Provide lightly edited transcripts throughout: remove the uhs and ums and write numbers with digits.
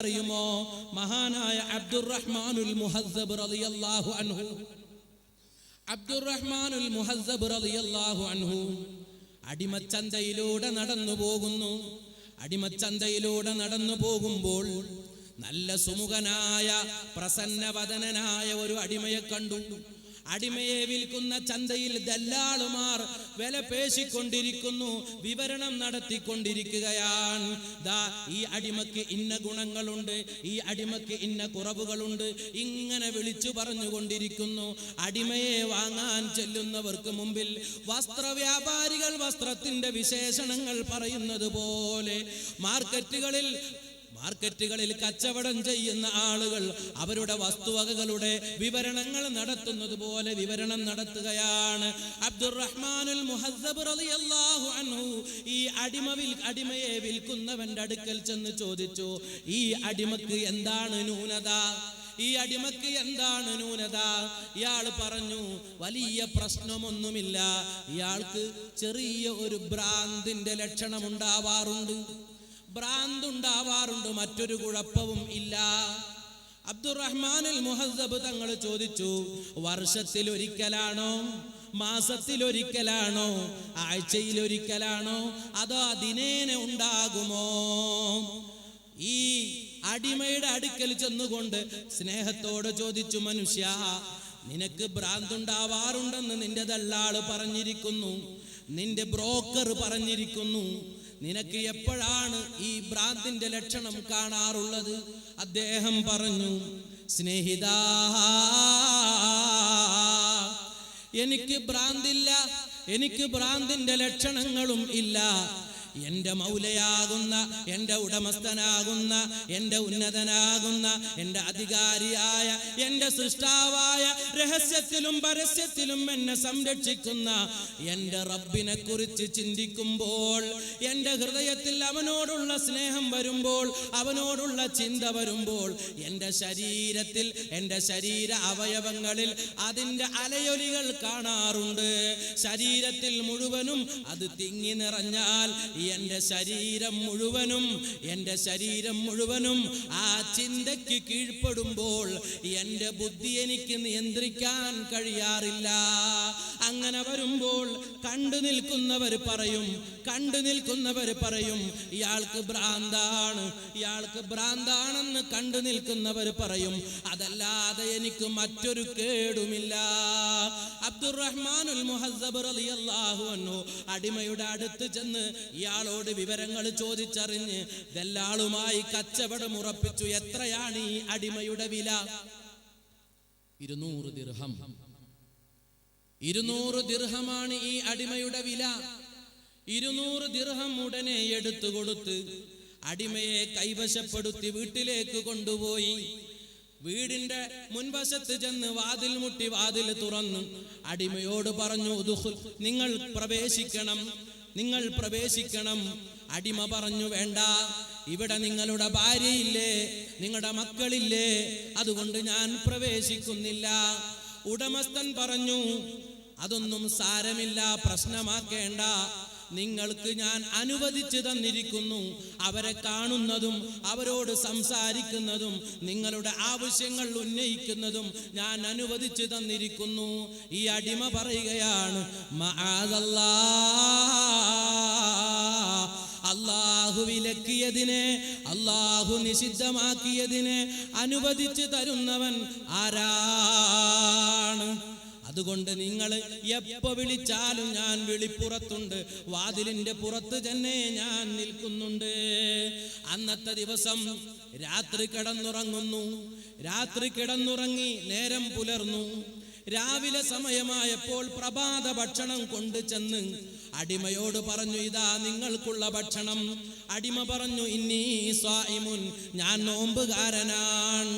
അറിയുമോ? മഹാനായ അബ്ദുറഹ്മാനുൽ മുഹസ്സബ് റളിയല്ലാഹു അൻഹു, അബ്ദുറഹ്മാനുൽ മുഹസ്സബ് റളിയല്ലാഹു അൻഹു അടിമച്ചന്തയിലൂടെ നടന്നു പോകുന്നു. അടിമച്ചന്തയിലൂടെ നടന്നു പോകുമ്പോൾ നല്ല സുമുഖനായ പ്രസന്നവദനനായ ഒരു അടിമയെ കണ്ടു. അടിമയെ വിൽക്കുന്ന ചന്തയിൽ ദല്ലാളുമാർ വില പേശിക്കൊണ്ടിരിക്കുന്നു, വിവരണം നടത്തിക്കൊണ്ടിരിക്കുകയാണ്. ദാ ഈ അടിമയ്ക്ക് ഇന്ന ഗുണങ്ങളുണ്ട്, ഈ അടിമയ്ക്ക് ഇന്ന കുറവുകളുണ്ട്, ഇങ്ങനെ വിളിച്ചു പറഞ്ഞുകൊണ്ടിരിക്കുന്നു. അടിമയെ വാങ്ങാൻ ചെല്ലുന്നവർക്ക് മുമ്പിൽ വസ്ത്രവ്യാപാരികൾ വസ്ത്രത്തിന്റെ വിശേഷണങ്ങൾ പറയുന്നത് പോലെ മാർക്കറ്റുകളിൽ കച്ചവടം ചെയ്യുന്ന ആളുകൾ അവരുടെ വസ്തുവകകളുടെ വിവരണങ്ങൾ നടത്തുന്നത് പോലെ വിവരണം നടത്തുകയാണ്. അബ്ദുറഹ്മാനുൽ മുഹസ്സബ് റളിയല്ലാഹു അൻഹു ഈ അടിമയെ വിൽക്കുന്നവന്റെ അടുക്കൽ ചെന്ന് ചോദിച്ചു, ഈ അടിമക്ക് എന്താണ് ന്യൂനത? ഈ അടിമക്ക് എന്താണ് ന്യൂനത? ഇയാൾ പറഞ്ഞു, വലിയ പ്രശ്നമൊന്നുമില്ല, ഇയാൾക്ക് ചെറിയ ഒരു ഭ്രാന്തിന്റെ ലക്ഷണം ഭ്രാന്തുണ്ടാവാറുണ്ട്, മറ്റൊരു കുഴപ്പവും ഇല്ല. അബ്ദുറഹ്മാനുൽ മുഹസ്സബ് തങ്ങൾ ചോദിച്ചു, വർഷത്തിലൊരിക്കലാണോ, മാസത്തിലൊരിക്കലാണോ, ആഴ്ചയിലൊരിക്കലാണോ, അതോ ദിനേന ഉണ്ടാകുമോ? ഈ അടിമയുടെ അടുക്കൽ ചെന്നുകൊണ്ട് സ്നേഹത്തോടെ ചോദിച്ചു, മനുഷ്യ, നിനക്ക് ഭ്രാന്തുണ്ടാവാറുണ്ടെന്ന് നിന്റെ ദല്ലാള് പറഞ്ഞിരിക്കുന്നു, നിന്റെ ബ്രോക്കർ പറഞ്ഞിരിക്കുന്നു, നിനക്ക് എപ്പോഴാണ് ഈ ഭ്രാന്തിന്റെ ലക്ഷണം കാണാറുള്ളത്? അദ്ദേഹം പറഞ്ഞു, സ്നേഹിതാ, എനിക്ക് ഭ്രാന്തില്ല, എനിക്ക് ഭ്രാന്തിന്റെ ലക്ഷണങ്ങളും ഇല്ല. എന്റെ മൗലയാകുന്ന, എന്റെ ഉടമസ്ഥനാകുന്ന, എന്റെ ഉന്നതനാകുന്ന, എന്റെ അധികാരിയായ, എന്റെ സൃഷ്ടാവായ, രഹസ്യത്തിലും പരസ്യത്തിലും എന്നെ സംരക്ഷിക്കുന്ന എന്റെ റബ്ബിനെ കുറിച്ച് ചിന്തിക്കുമ്പോൾ, എന്റെ ഹൃദയത്തിൽ അവനോടുള്ള സ്നേഹം വരുമ്പോൾ, അവനോടുള്ള ചിന്ത വരുമ്പോൾ, എന്റെ ശരീരത്തിൽ, എന്റെ ശരീര അവയവങ്ങളിൽ അതിന്റെ അലയൊലികൾ കാണാറുണ്ട്. ശരീരത്തിൽ മുഴുവനും അത് തിങ്ങി നിറഞ്ഞാൽ എന്റെ ശരീരം മുഴുവനും ആ ചിന്തയ്ക്ക് കീഴ്പ്പെടുമ്പോൾ എന്റെ ബുദ്ധി എനിക്ക് നിയന്ത്രിക്കാൻ കഴിയാറില്ല. അങ്ങനെ വരുമ്പോൾ കണ്ടു നിൽക്കുന്നവർ പറയും ഇയാൾക്ക് ഭ്രാന്താണെന്ന് കണ്ടു നിൽക്കുന്നവർ പറയും. അതല്ലാതെ എനിക്ക് മറ്റൊരു കേടുമില്ല. അബ്ദുറഹ്മാനുൽ മുഹസ്സബ് റളിയല്ലാഹു അൻഹു അടിമയുടെ അടുത്ത് ചെന്ന് ഇയാളോട് വിവരങ്ങൾ ചോദിച്ചറിഞ്ഞ് ദല്ലാളുമായി കച്ചവടം ഉറപ്പിച്ചു. എത്രയാണ് ഈ അടിമയുടെ വില? 200 ദിർഹം. 200 ദിർഹമാണ് ഈ അടിമയുടെ വില. 200 ദിർഹം ഉടനെ എടുത്തു കൊടുത്ത് അടിമയെ കൈവശപ്പെടുത്തി വീട്ടിലേക്ക് കൊണ്ടുപോയി. വീടിന്റെ മുൻവശത്ത് ചെന്ന് വാതിൽ മുട്ടി വാതിൽ തുറന്നു അടിമയോട് പറഞ്ഞു, നിങ്ങൾ പ്രവേശിക്കണം. അടിമ പറഞ്ഞു, വേണ്ട, ഇവിടെ നിങ്ങളുടെ ഭാര്യയില്ലേ, നിങ്ങളുടെ മക്കളില്ലേ, അതുകൊണ്ട് ഞാൻ പ്രവേശിക്കുന്നില്ല. ഉടമസ്ഥൻ പറഞ്ഞു, അതൊന്നും സാരമില്ല, പ്രശ്നമാക്കേണ്ട, നിങ്ങൾക്ക് ഞാൻ അനുവദിച്ചു തന്നിരിക്കുന്നു. അവരെ കാണുന്നതും അവരോട് സംസാരിക്കുന്നതും നിങ്ങളുടെ ആവശ്യങ്ങൾ ഉന്നയിക്കുന്നതും ഞാൻ അനുവദിച്ചു തന്നിരിക്കുന്നു. ഈ അടിമ പറയുകയാണ്, അല്ലാഹു വിലക്കിയതിനെ, അല്ലാഹു നിഷിദ്ധമാക്കിയതിനെ അനുവദിച്ചു തരുന്നവൻ ആരാണ്? അതുകൊണ്ട് നിങ്ങൾ എപ്പോ വിളിച്ചാലും ഞാൻ വിളിപ്പുറത്തുണ്ട്, വാതിലിന്റെ പുറത്ത് തന്നെ ഞാൻ നിൽക്കുന്നുണ്ട്. അന്നത്തെ ദിവസം രാത്രി കിടന്നുറങ്ങി നേരം പുലർന്നു. രാവിലെ സമയമായപ്പോൾ പ്രഭാത ഭക്ഷണം കൊണ്ടു ചെന്ന് അടിമയോട് പറഞ്ഞു, ഇതാ നിങ്ങൾക്കുള്ള ഭക്ഷണം. അടിമ പറഞ്ഞു, ഇന്നി സ്വായിമുൻ, ഞാൻ നോമ്പുകാരനാണ്.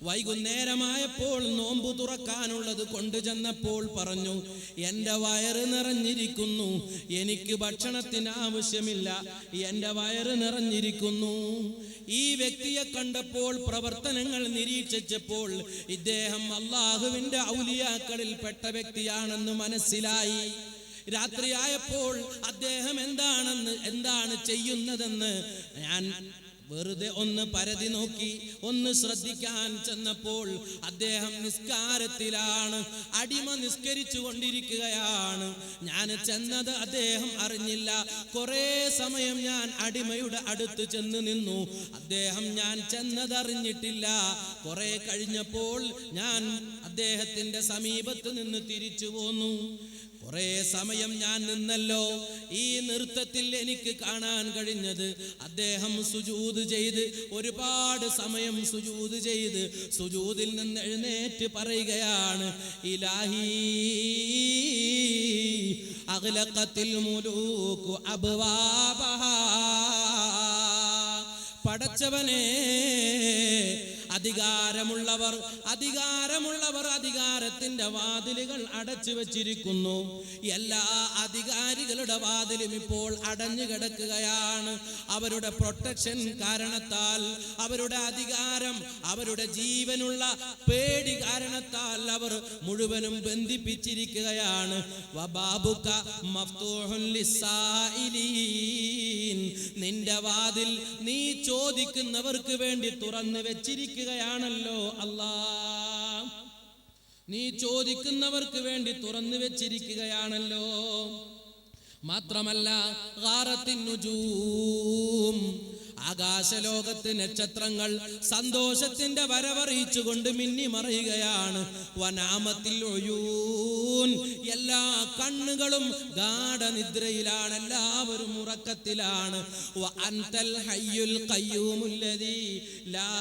വൈകുന്നേരമായപ്പോൾ നോമ്പ് തുറക്കാനുള്ളത് കൊണ്ടുചെന്നപ്പോൾ പറഞ്ഞു, എൻ്റെ വയറ് നിറഞ്ഞിരിക്കുന്നു, എനിക്ക് ഭക്ഷണത്തിന് ആവശ്യമില്ല, എൻ്റെ വയറ് നിറഞ്ഞിരിക്കുന്നു. ഈ വ്യക്തിയെ കണ്ടപ്പോൾ, പ്രവർത്തനങ്ങൾ നിരീക്ഷിച്ചപ്പോൾ ഇദ്ദേഹം അല്ലാഹുവിൻ്റെ ഔലിയാക്കളിൽ പെട്ട വ്യക്തിയാണെന്ന് മനസ്സിലായി. രാത്രിയായപ്പോൾ അദ്ദേഹം എന്താണ് ചെയ്യുന്നതെന്ന് ഞാൻ വെറുതെ ഒന്ന് പരതി നോക്കി, ഒന്ന് ശ്രദ്ധിക്കാൻ ചെന്നപ്പോൾ അദ്ദേഹം നിസ്കാരത്തിലാണ്. അടിമ നിസ്കരിച്ചു കൊണ്ടിരിക്കുകയാണ്. ഞാൻ ചെന്നത് അദ്ദേഹം അറിഞ്ഞില്ല. കുറേ സമയം ഞാൻ അടിമയുടെ അടുത്ത് ചെന്ന് നിന്നു. അദ്ദേഹം ഞാൻ ചെന്നതറിഞ്ഞിട്ടില്ല. കുറെ കഴിഞ്ഞപ്പോൾ ഞാൻ അദ്ദേഹത്തിന്റെ സമീപത്ത് നിന്ന് തിരിച്ചു പോന്നു. കുറെ സമയം ഞാൻ നിന്നല്ലോ. ഈ നൃത്തത്തിൽ എനിക്ക് കാണാൻ കഴിഞ്ഞത് അദ്ദേഹം സുജൂദ് ചെയ്ത്, ഒരുപാട് സമയം സുജൂദ് ചെയ്ത് സുജൂദിൽ നിന്ന് എഴുന്നേറ്റ് പറയുകയാണ്, ഇലാഹി അഗ്ലഖത്തിൽ മുലൂകു അബ്വാബഹാ. പടച്ചവനെ, അധികാരമുള്ളവർ അധികാരത്തിന്റെ വാതിലുകൾ അടച്ചു വച്ചിരിക്കുന്നു. എല്ലാ അധികാരികളുടെ വാതിലും ഇപ്പോൾ അടഞ്ഞു കിടക്കുകയാണ്. അവരുടെ പ്രൊട്ടക്ഷൻ കാരണത്താൽ, അവരുടെ അധികാരം, അവരുടെ ജീവനുള്ള പേടി കാരണത്താൽ അവർ മുഴുവനും ബന്ധിപ്പിച്ചിരിക്കുകയാണ്. വബാബുക മഫ്തൂഹുൻ ലിസ്സായിലീൻ. നിന്റെ വാതിൽ നീ ചോദിക്കുന്നവർക്ക് വേണ്ടി തുറന്നു വെച്ചിരിക്കുകയാണല്ലോ അല്ലാ. നീ ചോദിക്കുന്നവർക്ക് വേണ്ടി തുറന്നു വെച്ചിരിക്കുകയാണല്ലോ. മാത്രമല്ല ഗാറത്തിൻ നുജൂം, ആകാശലോകത്ത് നക്ഷത്രങ്ങൾ സന്തോഷത്തിന്റെ വരവറിയിച്ചുകൊണ്ട് മിന്നിമറയുകയാണ്. വനാമത്തിൽ ഒയൂൻ, എല്ലാ കണ്ണുകളും ഗാഢനിദ്രയിലാണ്, എല്ലാവരും ഉറക്കത്തിലാണ്. വഅൻതൽ ഹയ്യുൽ ഖയ്യൂമുല്ലദീ ലാ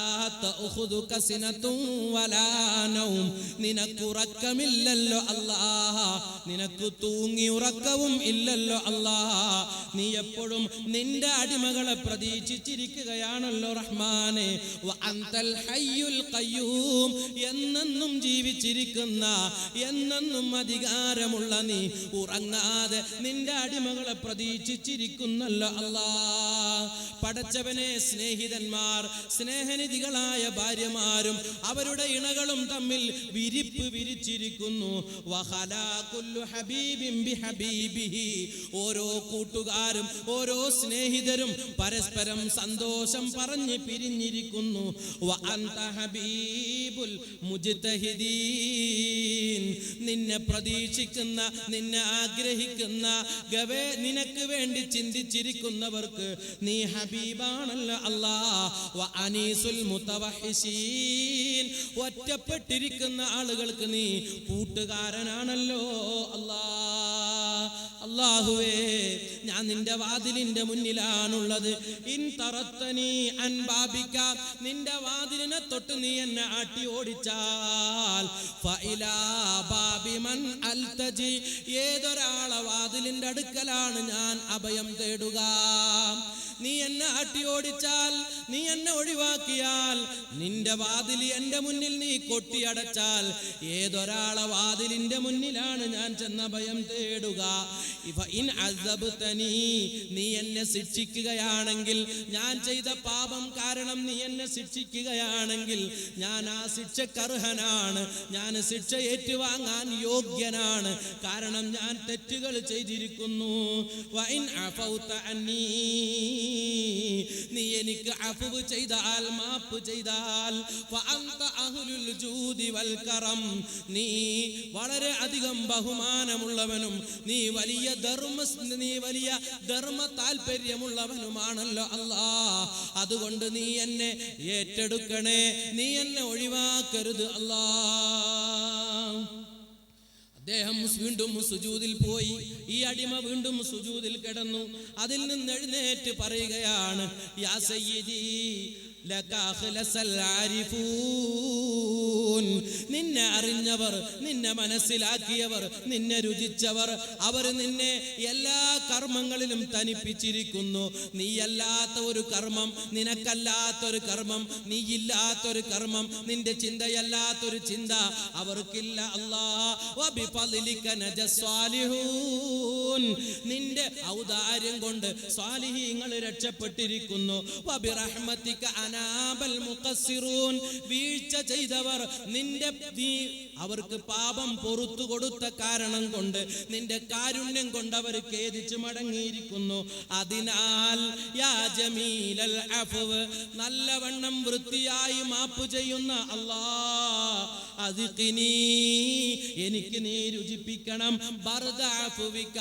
തഅഖുദുക സിനതും വലാ നൗം. നിനക്ക് ഉറക്കമില്ലല്ലോ അല്ലാഹ്, നിനക്ക് തൂങ്ങി ഉറക്കവും ഇല്ലല്ലോ അല്ലാഹ്. നീ എപ്പോഴും നിന്റെ അടിമകളെ പ്രതീക്ഷിച്ചിരിക്കുകയാണല്ലോ റഹ്മാനെ. വഅൻതൽ ഹയ്യുൽ ഖയ്യൂം, എന്നെന്നും ജീവിച്ചിരിക്കുന്ന, എന്നെന്നും അധികാരമുള്ള നീ ഉറങ്ങാതെ നിന്റെ അടിമകളെ പ്രതീക്ഷിച്ചിരിക്കുന്നല്ലോ അല്ലാഹ്. പടച്ചവനെ, സ്നേഹിതന്മാർ, സ്നേഹനിധികളായ ഭാര്യമാരും അവരുടെ ഇണകളും തമ്മിൽ വിരിപ്പ് വിരിച്ചിരിക്കുന്നു. വഖലാ കുല്ലു ഹബീബിൻ ബിഹബീബിഹി. ഓരോ കൂട്ടുകാരും ഓരോ സ്നേഹിതരും പരസ്പരം സന്തോഷം പറഞ്ഞ് പിരിഞ്ഞിരിക്കുന്നു. വഅൻത ഹബീബുൽ മുജ്തഹിദീൻ. നിന്നെ പ്രതീക്ഷിക്കുന്ന, നിന്നെ ആഗ്രഹിക്കുന്ന, നിനക്ക് വേണ്ടി ചിന്തിച്ചിരിക്കുന്നവർക്ക് നീ ഹബീബാണല്ലോ അല്ലാഹ്. വഅനീസുൽ മുതവഹിശീൻ. ഒറ്റപ്പെട്ടിരിക്കുന്ന ആളുകൾക്ക് നീ കൂട്ടുകാരനാണല്ലോ അല്ലാഹ്. അല്ലാഹുവേ, ഞാൻ നിന്റെ വാതിലിന്റെ മുന്നിലാണുള്ളത്. ഇൻ തറത്തനി അൻ ബാബിക, നിന്റെ വാതിലിനെ തൊട്ട് നീ എന്നെ ആട്ടി ഓടിച്ചാൽ ഫഇലാ ബാബി മൻ അൽതജി, ഏതൊരാളെ വാതിലിന്റെ അടുക്കലാണ് ഞാൻ അഭയം തേടുക. നീ എന്നെ ആട്ടി ഓടിച്ചാൽ, നീ എന്നെ ഒഴിവാക്കിയാൽ, നിന്റെ വാതിൽ എന്റെ മുന്നിൽ നീ കൊട്ടിയടച്ചാൽ, ഏതൊരാളെ വാതിലിന്റെ മുന്നിലാണ് ഞാൻ ചെന്ന ഭയം തേടുക. ഇൻ അസബ്തനി, നീ എന്നെ ശിക്ഷിക്കുകയാണെങ്കിൽ, ഞാൻ ചെയ്ത പാപം കാരണം നീ എന്നെ ശിക്ഷിക്കുകയാണെങ്കിൽ, ഞാൻ ആ ശിക്ഷക്കർഹനാണ്, ഞാൻ ശിക്ഷ ഏറ്റുവാങ്ങാൻ യോഗ്യനാണ്. കാരണം ഞാൻ തെറ്റുകൾ ചെയ്തിരിക്കുന്നു. വഇൻ അഫൗത അന്നീ, നീ എനിക്ക് അഫ്വ് ചെയ്താൽ, മാപ്പ് ചെയ്താൽ, ഫഅൻത അഹ്ലുൽ ജൂദി വൽ കറം, നീ വളരെ അധികം ബഹുമാനമുള്ളവനും നീ വലിയ ധർമ്മ താല്പര്യമുള്ളവനുമാണല്ലോ അല്ലാഹ്. അതുകൊണ്ട് നീ എന്നെ ഏറ്റെടുക്കണേ, നീ എന്നെ ഒഴിവാക്കരുത് അല്ലാഹ്. അദ്ദേഹം വീണ്ടും സുജൂദിൽ പോയി. ഈ അടിമ വീണ്ടും സുജൂദിൽ കിടന്നു. അതിൽ നിന്ന് എഴുന്നേറ്റ് പറയുകയാണ്, യാ സയ്യിദി ലക അഖ്ലസൽ ആരിഫൂൻ. നിന്നെ അറിഞ്ഞവർ, നിന്നെ മനസ്സിലാക്കിയവർ, നിന്നെ രുചിച്ചവർ, അവർ നിന്നെ എല്ലാ കർമ്മങ്ങളിലും തനിപ്പിച്ചിരിക്കുന്നു. നീയല്ലാത്ത ഒരു കർമ്മം, നിനക്കല്ലാത്തൊരു കർമ്മം, നീയില്ലാത്തൊരു കർമ്മം, നിന്റെ ചിന്തയല്ലാത്തൊരു ചിന്ത അവർക്കില്ല അല്ലാഹ്. വബിഫളിക നജസ്വാലിഹൂൻ, നിന്റെ ഔദാര്യം കൊണ്ട് സ്വാലിഹീങ്ങൾ രക്ഷപ്പെട്ടിരിക്കുന്നു. വബിറഹ്മതിക അനാബൽ മുഖസ്സിറൂൻ, വീഴ്ച ചെയ്തവർ നീ അവർക്ക് പാപം പൊറുത്തു കൊടുത്ത കാരണം കൊണ്ട് നിന്റെ കാരുണ്യം കൊണ്ട് അവർ ഖേദിച്ചു മടങ്ങിയിരിക്കുന്നു. അതിനാൽ യാ ജമീലൽ അഫ്വ്, നല്ലവണ്ണം വൃത്തിയായി മാപ്പ് ചെയ്യുന്ന അല്ലാഹ്, അദ്ഖിനി, എനിക്ക് നീ രുചിപ്പിക്കണം, ബർദ അഫ്വിക,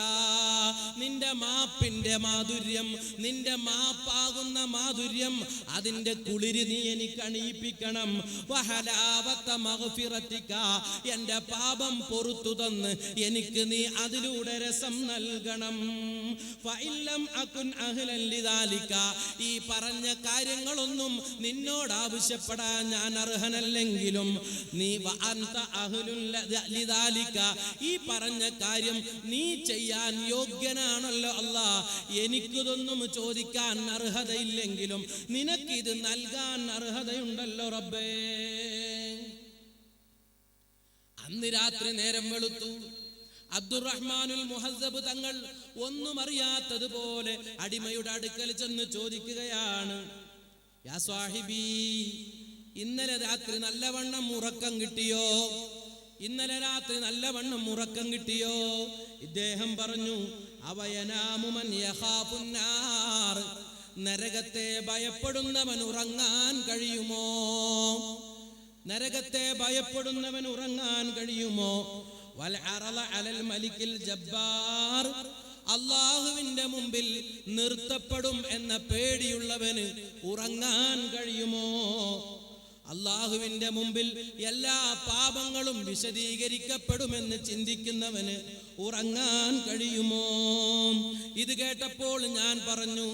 നിന്റെ മാപ്പിന്റെ മാധുര്യം, നിന്റെ മാപ്പാകുന്ന മാധുര്യം, അതിന്റെ കുളിര് നീ എനിക്ക് അണിയിപ്പിക്കണം. വഹലാവത മഗ്ഫിറതിക, എന്റെ പാപം പൊറുത്തു തന്ന് എനിക്ക് നീ അതിലൂടെ രസം നൽകണം. ഫഇല്ലം അകുൻ അഹ്ലൻ ലിദാലിക, ഈ പറഞ്ഞ കാര്യങ്ങളൊന്നും നിന്നോട് ആവശ്യപ്പെടാൻ ഞാൻ അർഹനല്ലെങ്കിലും നീ വഅൻത അഹ്ലുൻ ലിദാലിക, ഈ പറഞ്ഞ കാര്യം നീ ചെയ്യാൻ യോഗ്യനാണല്ലോ അല്ലാഹ്. എനിക്കിതൊന്നും ചോദിക്കാൻ അർഹതയില്ലെങ്കിലും നിനക്കിത് നൽകാൻ അർഹതയുണ്ടല്ലോ റബ്ബേ. അന്ന് രാത്രി നേരം വെളുത്തു. അബ്ദുറഹ്മാനുൽ മുഹസ്സബ് തങ്ങൾ ഒന്നും അറിയാത്തതുപോലെ അടിമയുടെ അടുക്കൽ ചെന്ന് ചോദിക്കുകയാണ്, യാ സ്വാഹിബി, ഇന്നലെ രാത്രി നല്ലവണ്ണം ഉറക്കം കിട്ടിയോ? ഇന്നലെ രാത്രി നല്ലവണ്ണം ഉറക്കം കിട്ടിയോ? ഇദ്ദേഹം പറഞ്ഞു, അവയനാമുമൻ യഖാഫുന്നാർ, നരകത്തെ ഭയപ്പെടുന്നവൻ ഉറങ്ങാൻ കഴിയുമോ? നരകത്തെ ഭയപ്പെടുന്നവൻ ഉറങ്ങാൻ കഴിയുമോ? വൽ അറള അലൽ മലിക്കിൽ ജബ്ബാർ, അല്ലാഹുവിന്റെ മുമ്പിൽ നിർത്തപ്പെടും എന്ന പേടിയുള്ളവന് ഉറങ്ങാൻ കഴിയുമോ? അല്ലാഹുവിന്റെ മുമ്പിൽ എല്ലാ പാപങ്ങളും വിശദീകരിക്കപ്പെടുമെന്ന് ചിന്തിക്കുന്നവന് ഉറങ്ങാൻ കഴിയുമോ? ഇത് കേട്ടപ്പോൾ ഞാൻ പറഞ്ഞു,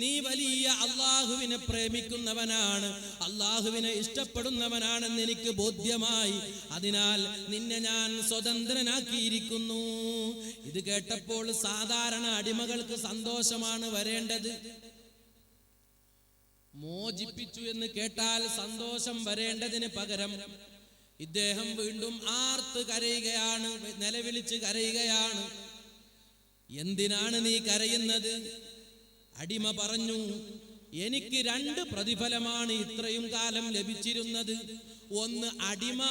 നീ വലിയ അല്ലാഹുവിനെ പ്രേമിക്കുന്നവനാണ്, അല്ലാഹുവിനെ ഇഷ്ടപ്പെടുന്നവനാണെന്ന് എനിക്ക് ബോധ്യമായി. അതിനാൽ നിന്നെ ഞാൻ സ്വതന്ത്രനാക്കിയിരിക്കുന്നു. ഇത് കേട്ടപ്പോൾ സാധാരണ അടിമകൾക്ക് സന്തോഷമാണ് വരേണ്ടത്. മോചിപ്പിച്ചു എന്ന് കേട്ടാൽ സന്തോഷം വരേണ്ടതിന് പകരം ഇദ്ദേഹം വീണ്ടും ആർത്ത് കരയുകയാണ്, നിലവിളിച്ച് കരയുകയാണ്. എന്തിനാണ് നീ കരയുന്നത്? അടിമ പറഞ്ഞു, എനിക്ക് 2 പ്രതിഫലമാണ് ഇത്രയും കാലം ലഭിച്ചിരുന്നത്. ഒന്ന് അടിമ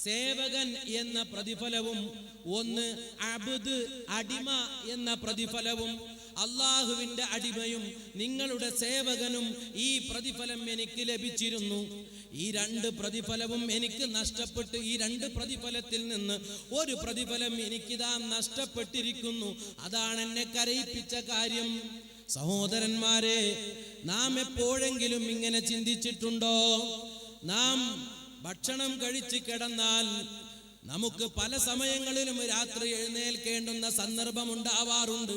സേവകൻ എന്ന പ്രതിഫലവും, ഒന്ന് അബ്ദ് അടിമ എന്ന പ്രതിഫലവും. അല്ലാഹുവിന്റെ അടിമയും നിങ്ങളുടെ സേവകനും ഈ പ്രതിഫലം എനിക്ക് ലഭിച്ചിരുന്നു. ഈ 2 പ്രതിഫലവും എനിക്ക് നഷ്ടപ്പെട്ട്, ഈ 2 പ്രതിഫലത്തിൽ നിന്ന് ഒരു പ്രതിഫലം എനിക്കിതാ നഷ്ടപ്പെട്ടിരിക്കുന്നു. അതാണ് എന്നെ കരയിപ്പിച്ച കാര്യം. സഹോദരന്മാരെ, നാം എപ്പോഴെങ്കിലും ഇങ്ങനെ ചിന്തിച്ചിട്ടുണ്ടോ? നാം ഭക്ഷണം കഴിച്ച് കിടന്നാൽ നമുക്ക് പല സമയങ്ങളിലും രാത്രി എഴുന്നേൽക്കേണ്ടുന്ന സന്ദർഭമുണ്ടാവാറുണ്ട്.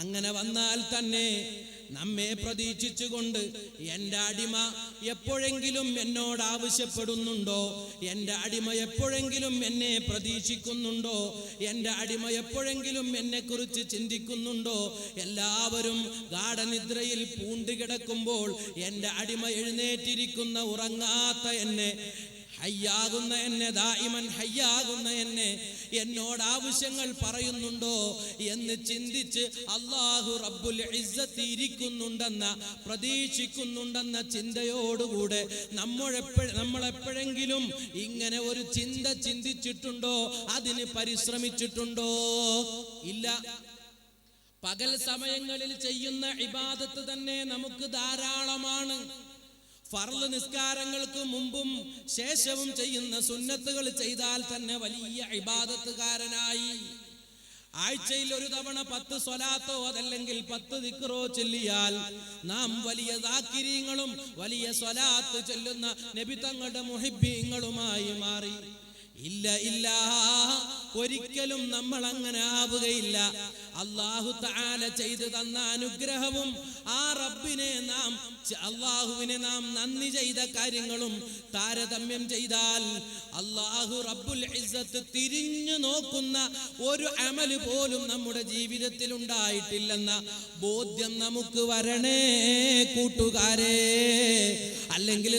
അങ്ങനെ വന്നാൽ തന്നെ നമ്മെ പ്രതീക്ഷിച്ചുകൊണ്ട് എൻ്റെ അടിമ എപ്പോഴെങ്കിലും എന്നോട് ആവശ്യപ്പെടുന്നുണ്ടോ? എൻ്റെ അടിമ എപ്പോഴെങ്കിലും എന്നെ പ്രതീക്ഷിക്കുന്നുണ്ടോ? എൻ്റെ അടിമ എപ്പോഴെങ്കിലും എന്നെക്കുറിച്ച് ചിന്തിക്കുന്നുണ്ടോ? എല്ലാവരും ഗാഢനിദ്രയിൽ പൂണ്ടുകിടക്കുമ്പോൾ എൻ്റെ അടിമ എഴുന്നേറ്റിരിക്കുന്ന ഉറങ്ങാത്ത എന്നെ, ഹയ്യാകുന്ന എന്നെ, ദായിമൻ ഹയ്യാകുന്ന എന്നെ എന്നോട് ആവശ്യങ്ങൾ പറയുന്നുണ്ടോ എന്ന് ചിന്തിച്ച് അല്ലാഹു റബ്ബുൽ ഇസ്സത്ത് ഇരിക്കുന്നുണ്ടെന്ന, പ്രതീക്ഷിക്കുന്നുണ്ടെന്ന ചിന്തയോടുകൂടെ നമ്മളെപ്പോഴെങ്കിലും ഇങ്ങനെ ഒരു ചിന്ത ചിന്തിച്ചിട്ടുണ്ടോ? അതിന് പരിശ്രമിച്ചിട്ടുണ്ടോ? ഇല്ല. പകൽ സമയങ്ങളിൽ ചെയ്യുന്ന ഇബാദത്ത് തന്നെ നമുക്ക് ധാരാളമാണ്. ഫർള് നിസ്കാരങ്ങൾക്ക് മുമ്പും ശേഷവും ചെയ്യുന്ന സുന്നത്തുകൾ ചെയ്താൽ തന്നെ വലിയ ഇബാദത്തുകാരനായി. ആഴ്ചയിൽ ഒരു തവണ 10 സ്വലാത്തോ അതല്ലെങ്കിൽ 10 ദിക്റോ ചൊല്ലിയാൽ നാം വലിയ ദാക്കിരീങ്ങളും വലിയ സ്വലാത്ത് ചൊല്ലുന്ന നബി തങ്ങളുടെ മുഹിബ്ബീങ്ങളുമായി മാറി. ഇല്ല ഇല്ല, ഒരിക്കലും നമ്മൾ അങ്ങനെ ആവുകയില്ല. അല്ലാഹു തആല ചെയ്തു തന്ന അനുഗ്രഹവും ആ റബ്ബിനെ അല്ലാഹുവിനെ നാം നന്ദി ചെയ്ത കാര്യങ്ങളും താരതമ്യം ചെയ്താൽ അല്ലാഹു റബ്ബുൽ ഇസ്സത്ത് തിരിഞ്ഞു നോക്കുന്ന ഒരു അമല് പോലും നമ്മുടെ ജീവിതത്തിൽ ഉണ്ടായിട്ടില്ലെന്ന ബോധ്യം നമുക്ക് വരണേ കൂട്ടുകാരെ. അല്ലെങ്കിൽ